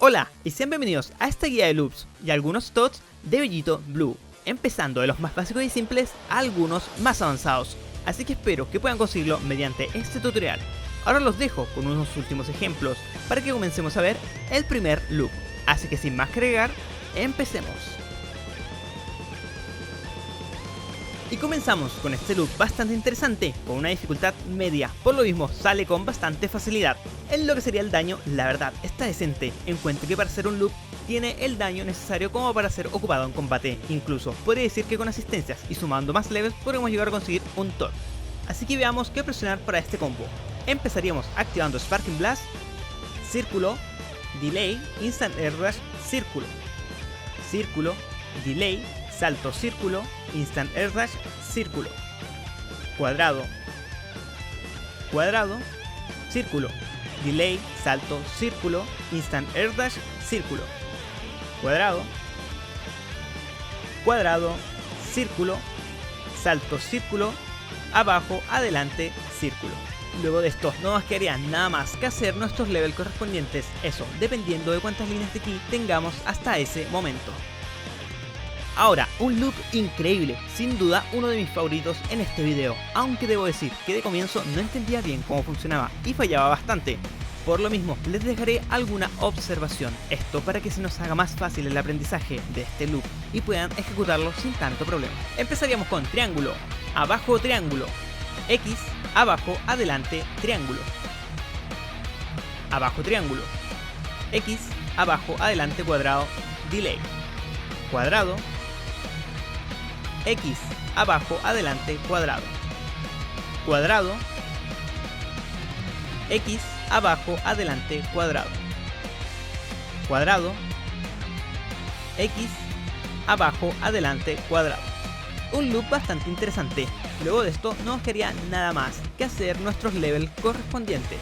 Hola y sean bienvenidos a esta guía de loops y algunos TOTS de Bellito Blue, empezando de los más básicos y simples a algunos más avanzados, así que espero que puedan conseguirlo mediante este tutorial. Ahora los dejo con unos últimos ejemplos para que comencemos a ver el primer loop, así que sin más que agregar, empecemos. Y comenzamos con este loop bastante interesante, con una dificultad media, por lo mismo sale con bastante facilidad. En lo que sería el daño, la verdad está decente, encuentro que para hacer un loop tiene el daño necesario como para ser ocupado en combate, incluso podría decir que con asistencias y sumando más levels podremos llegar a conseguir un TOT. Así que veamos qué presionar para este combo. Empezaríamos activando Sparking Blast, Círculo, Delay, Instant Air Rush, Círculo, Círculo, Delay, Salto, Círculo, Instant Air Rush, Círculo, Cuadrado, Cuadrado, Círculo, Delay, Salto, Círculo, Instant Air Rush, Círculo, Cuadrado, Cuadrado, Círculo, Salto, Círculo, Abajo, Adelante, Círculo. Luego de esto no nos quedaría nada más que hacer nuestros levels correspondientes, eso dependiendo de cuántas líneas de ki tengamos hasta ese momento. Ahora, un loop increíble, sin duda uno de mis favoritos en este video, aunque debo decir que de comienzo no entendía bien cómo funcionaba y fallaba bastante. Por lo mismo, les dejaré alguna observación, esto para que se nos haga más fácil el aprendizaje de este loop y puedan ejecutarlo sin tanto problema. Empezaríamos con triángulo, abajo triángulo, X, abajo, adelante, triángulo, abajo triángulo, X, abajo, adelante, cuadrado, delay, cuadrado, X, abajo, adelante, cuadrado, cuadrado, X, abajo, adelante, cuadrado, cuadrado, X, abajo, adelante, cuadrado. Un loop bastante interesante. Luego de esto no nos quedaría nada más que hacer nuestros levels correspondientes.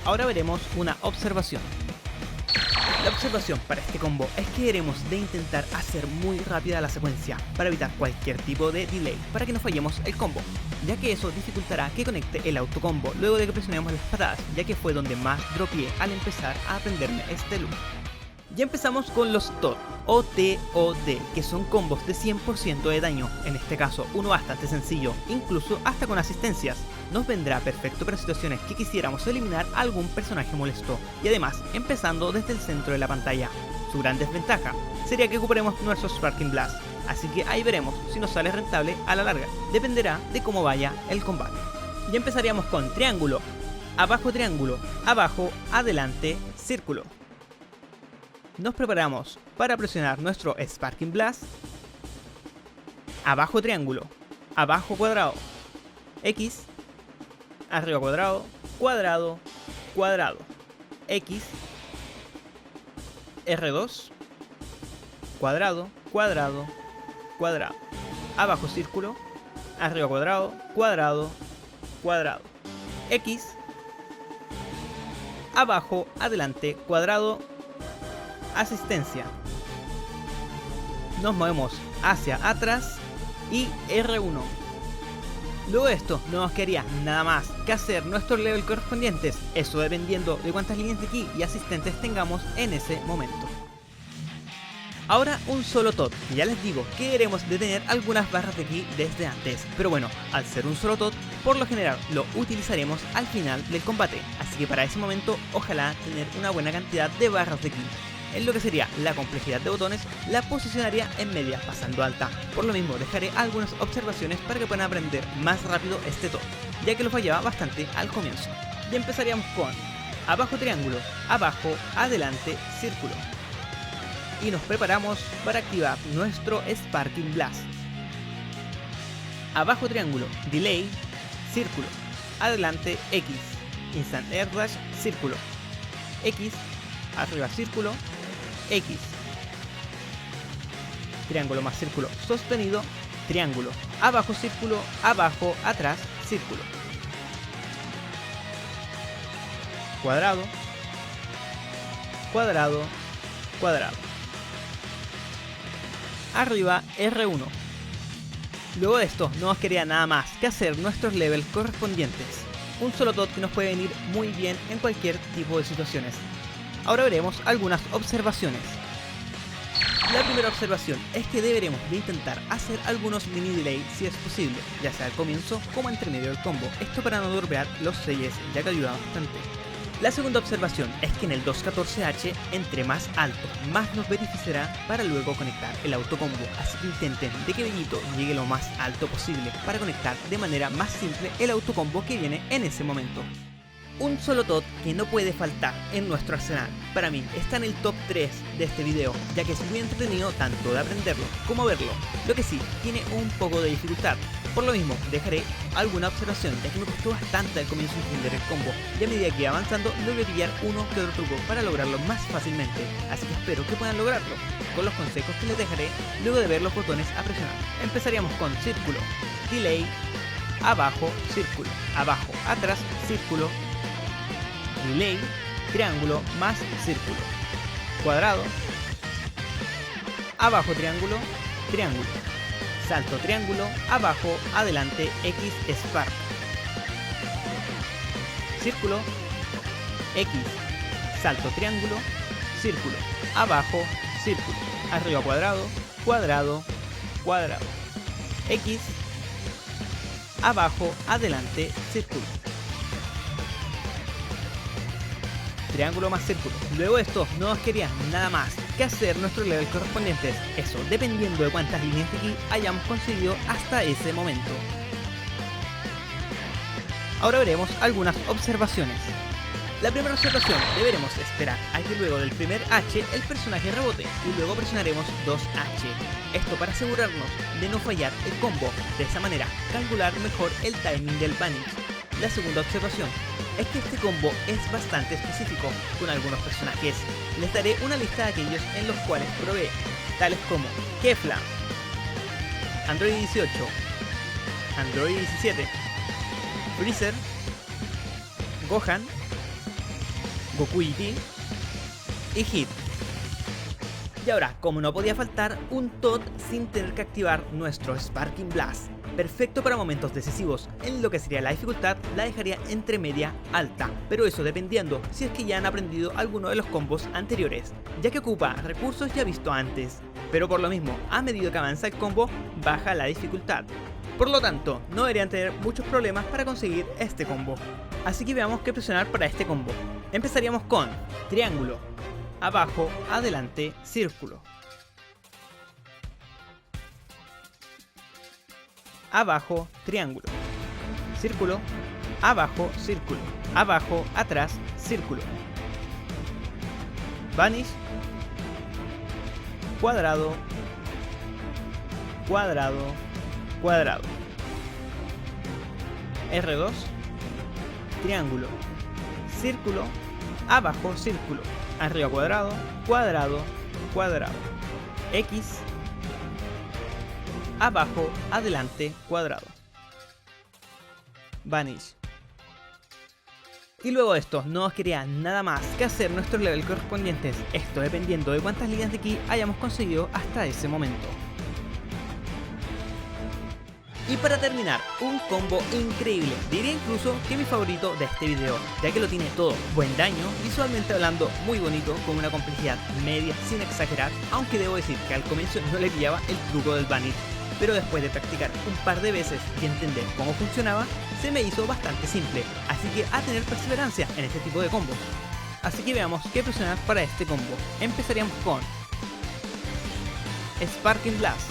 Ahora veremos una observación. La observación para este combo es que deberemos de intentar hacer muy rápida la secuencia para evitar cualquier tipo de delay para que no fallemos el combo, ya que eso dificultará que conecte el autocombo luego de que presionemos las patadas, ya que fue donde más dropié al empezar a aprenderme este loop. Ya empezamos con los TOD o TOD, que son combos de 100% de daño, en este caso uno bastante sencillo, incluso hasta con asistencias. Nos vendrá perfecto para situaciones que quisiéramos eliminar a algún personaje molesto, y además empezando desde el centro de la pantalla. Su gran desventaja sería que ocuparemos nuestro Sparking Blast, así que ahí veremos si nos sale rentable a la larga, dependerá de cómo vaya el combate. Ya empezaríamos con triángulo, abajo, adelante, círculo. Nos preparamos para presionar nuestro Sparking Blast, abajo triángulo, abajo cuadrado, X, arriba cuadrado, cuadrado, cuadrado, X, R2, cuadrado, cuadrado, cuadrado, abajo círculo, arriba cuadrado, cuadrado, cuadrado, X, abajo, adelante, cuadrado, asistencia. Nos movemos hacia atrás y R1. Luego de esto no nos quedaría nada más que hacer nuestros levels correspondientes, eso dependiendo de cuántas líneas de ki y asistentes tengamos en ese momento. Ahora un solo TOT, que ya les digo que deberemos de tener algunas barras de ki desde antes, pero bueno, al ser un solo TOT, por lo general lo utilizaremos al final del combate, así que para ese momento ojalá tener una buena cantidad de barras de ki. En lo que sería la complejidad de botones, la posicionaría en media pasando alta. Por lo mismo dejaré algunas observaciones para que puedan aprender más rápido este TOT, ya que lo fallaba bastante al comienzo. Ya empezaríamos con abajo triángulo, abajo, adelante, círculo. Y nos preparamos para activar nuestro Sparking Blast. Abajo triángulo, delay, círculo, adelante, X, Instant Air Rush, círculo, X, arriba círculo, X, triángulo más círculo sostenido, triángulo, abajo círculo, abajo, atrás, círculo, cuadrado, cuadrado, cuadrado, arriba R1. Luego de esto no nos quedaría nada más que hacer nuestros levels correspondientes. Un solo TOT que nos puede venir muy bien en cualquier tipo de situaciones. Ahora veremos algunas observaciones. La primera observación es que deberemos de intentar hacer algunos mini delay si es posible, ya sea al comienzo como entre medio del combo, esto para no dropear los 6S, ya que ayuda bastante. La segunda observación es que en el 214H, entre más alto, más nos beneficiará para luego conectar el autocombo, así que intenten de que Bellito llegue lo más alto posible para conectar de manera más simple el autocombo que viene en ese momento. Un solo TOT que no puede faltar en nuestro arsenal, para mí está en el top 3 de este video, ya que es muy entretenido tanto de aprenderlo como verlo, lo que sí, tiene un poco de dificultad. Por lo mismo, dejaré alguna observación, ya que me costó bastante al comienzo entender el combo, y a medida que iba avanzando logré pillar uno que otro truco para lograrlo más fácilmente, así que espero que puedan lograrlo, con los consejos que les dejaré luego de ver los botones a presionar. Empezaríamos con círculo, delay, abajo, círculo, abajo, atrás, círculo, delay, triángulo más círculo, cuadrado, abajo triángulo, triángulo, salto triángulo, abajo, adelante, X, spark, círculo, X, salto triángulo, círculo, abajo, círculo, arriba cuadrado, cuadrado, cuadrado, X, abajo, adelante, círculo, triángulo más círculo. Luego de esto no nos quería nada más que hacer nuestros levels correspondientes, eso dependiendo de cuántas líneas de ki hayamos conseguido hasta ese momento. Ahora veremos algunas observaciones. La primera observación, deberemos esperar a que luego del primer H el personaje rebote y luego presionaremos 2H, esto para asegurarnos de no fallar el combo, de esa manera calcular mejor el timing del Vanish. La segunda observación es que este combo es bastante específico con algunos personajes. Les daré una lista de aquellos en los cuales probé, tales como Kefla, Android 18, Android 17, Freezer, Gohan, Goku GT y Hit. Y ahora, como no podía faltar, un TOT sin tener que activar nuestro Sparking Blast. Perfecto para momentos decisivos, en lo que sería la dificultad la dejaría entre media alta, pero eso dependiendo si es que ya han aprendido alguno de los combos anteriores, ya que ocupa recursos ya visto antes, pero por lo mismo, a medida que avanza el combo, baja la dificultad. Por lo tanto, no deberían tener muchos problemas para conseguir este combo. Así que veamos qué presionar para este combo. Empezaríamos con triángulo, abajo, adelante, círculo, abajo, triángulo, círculo, abajo, círculo, abajo, atrás, círculo, Vanish, cuadrado, cuadrado, cuadrado, R2, triángulo, círculo, abajo, círculo, arriba cuadrado, cuadrado, cuadrado, X, abajo, adelante, cuadrado, Vanish. Y luego de esto no nos quería nada más que hacer nuestros levels correspondientes, esto dependiendo de cuántas líneas de ki hayamos conseguido hasta ese momento. Y para terminar, un combo increíble, diría incluso que mi favorito de este video, ya que lo tiene todo, buen daño, visualmente hablando muy bonito, con una complejidad media sin exagerar, aunque debo decir que al comienzo no le pillaba el truco del Vanish, pero después de practicar un par de veces y entender cómo funcionaba, se me hizo bastante simple, así que a tener perseverancia en este tipo de combos. Así que veamos qué presionar para este combo. Empezaríamos con Sparking Blast,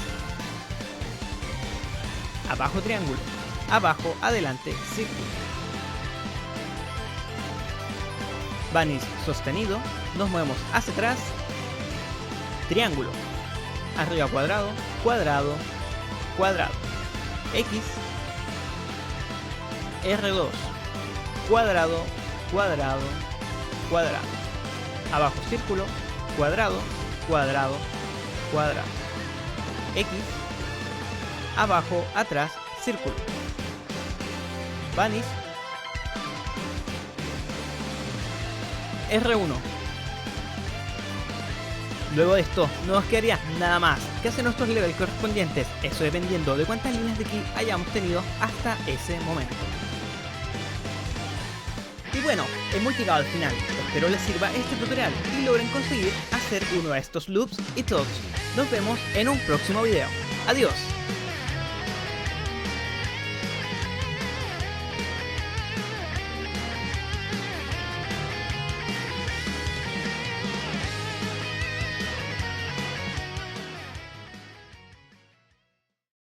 abajo triángulo, abajo, adelante, círculo, Vanish sostenido, nos movemos hacia atrás, triángulo, arriba cuadrado, cuadrado, cuadrado, X, R2, cuadrado, cuadrado, cuadrado, abajo círculo, cuadrado, cuadrado, cuadrado, X, abajo, atrás, círculo, Vanish, R1. Luego de esto no nos quedaría nada más que hacer nuestros levels correspondientes, eso dependiendo de cuántas líneas de ki hayamos tenido hasta ese momento. Y bueno, hemos llegado al final. Espero les sirva este tutorial y logren conseguir hacer uno de estos loops y todos. Nos vemos en un próximo video. Adiós.